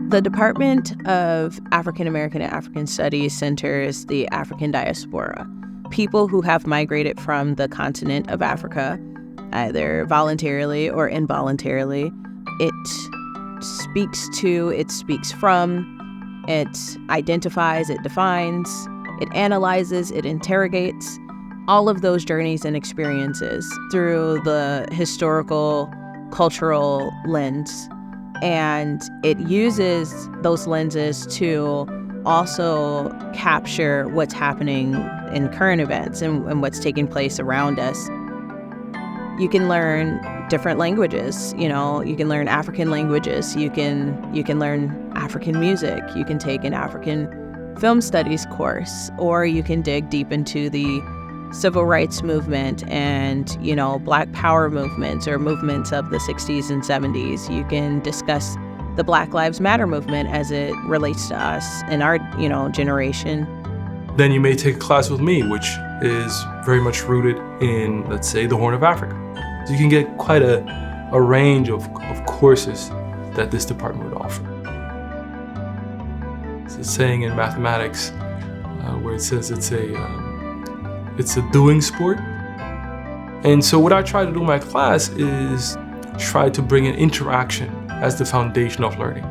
The Department of African American and African Studies centers the African diaspora, people who have migrated from the continent of Africa, either voluntarily or involuntarily. It speaks to, it speaks from, it identifies, it defines, it analyzes, it interrogates all of those journeys and experiences through the historical, cultural lens. And it uses those lenses to also capture what's happening in current events and what's taking place around us. You can learn different languages, you can learn African languages, you can learn African music, you can take an African film studies course, or you can dig deep into the civil rights movement and, Black Power movements or movements of the 60s and 70s. You can discuss the Black Lives Matter movement as it relates to us in our, generation. Then you may take a class with me, which is very much rooted in, let's say, the Horn of Africa. So you can get quite a range of courses that this department would offer. It's a saying in mathematics where it says it's a doing sport. And so what I try to do in my class is try to bring in interaction as the foundation of learning.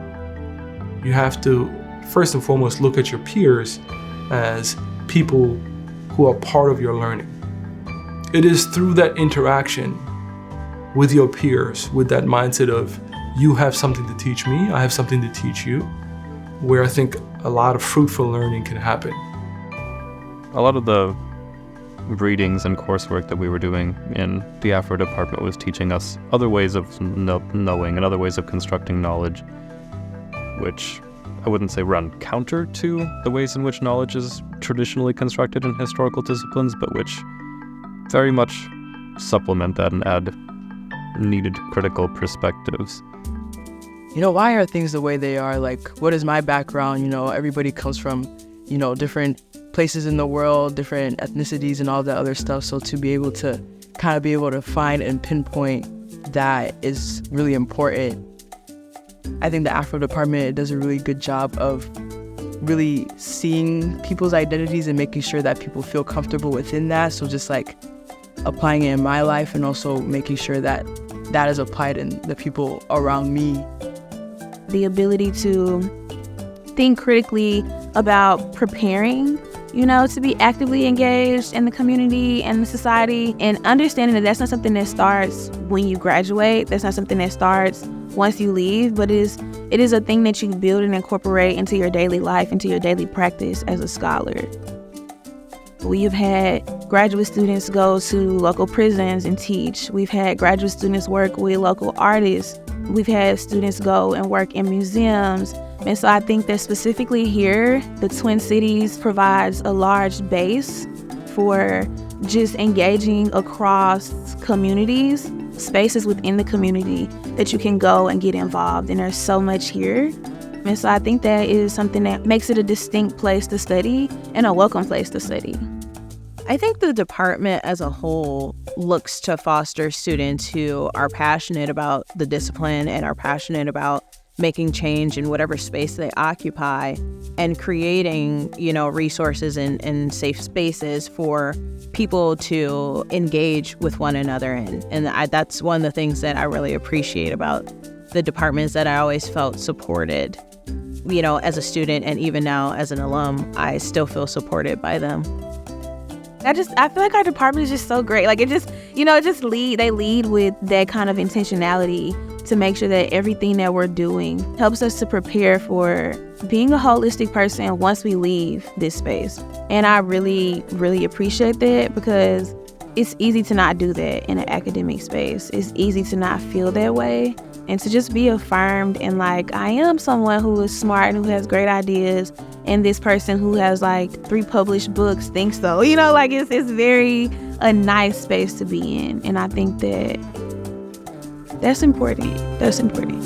You have to, first and foremost, look at your peers as people who are part of your learning. It is through that interaction with your peers, with that mindset of you have something to teach me, I have something to teach you, where I think a lot of fruitful learning can happen. A lot of the readings and coursework that we were doing in the Afro department was teaching us other ways of knowing and other ways of constructing knowledge, which I wouldn't say run counter to the ways in which knowledge is traditionally constructed in historical disciplines, but which very much supplement that and add needed critical perspectives. Why are things the way they are? Like, what is my background? Everybody comes from, different places in the world, different ethnicities and all that other stuff. So to be able to kind of be able to find and pinpoint that is really important. I think the Afro department does a really good job of really seeing people's identities and making sure that people feel comfortable within that. So just like applying it in my life and also making sure that that is applied in the people around me. The ability to think critically about preparing, to be actively engaged in the community and the society, and understanding that that's not something that starts when you graduate. That's not something that starts once you leave, but it is a thing that you build and incorporate into your daily life, into your daily practice as a scholar. We've had graduate students go to local prisons and teach. We've had graduate students work with local artists. We've had students go and work in museums. And so I think that specifically here, the Twin Cities provides a large base for just engaging across communities, spaces within the community that you can go and get involved. And there's so much here. And so I think that is something that makes it a distinct place to study and a welcome place to study. I think the department as a whole looks to foster students who are passionate about the discipline and are passionate about making change in whatever space they occupy and creating, resources and safe spaces for people to engage with one another in. And that's one of the things that I really appreciate about the department, is that I always felt supported. As a student and even now as an alum, I still feel supported by them. I feel like our department is just so great. Like they lead with that kind of intentionality to make sure that everything that we're doing helps us to prepare for being a holistic person once we leave this space. And I really, really appreciate that, because it's easy to not do that in an academic space. It's easy to not feel that way. And to just be affirmed and like, I am someone who is smart and who has great ideas, and this person who has 3 published books thinks so. It's very a nice space to be in. And I think that that's important. That's important.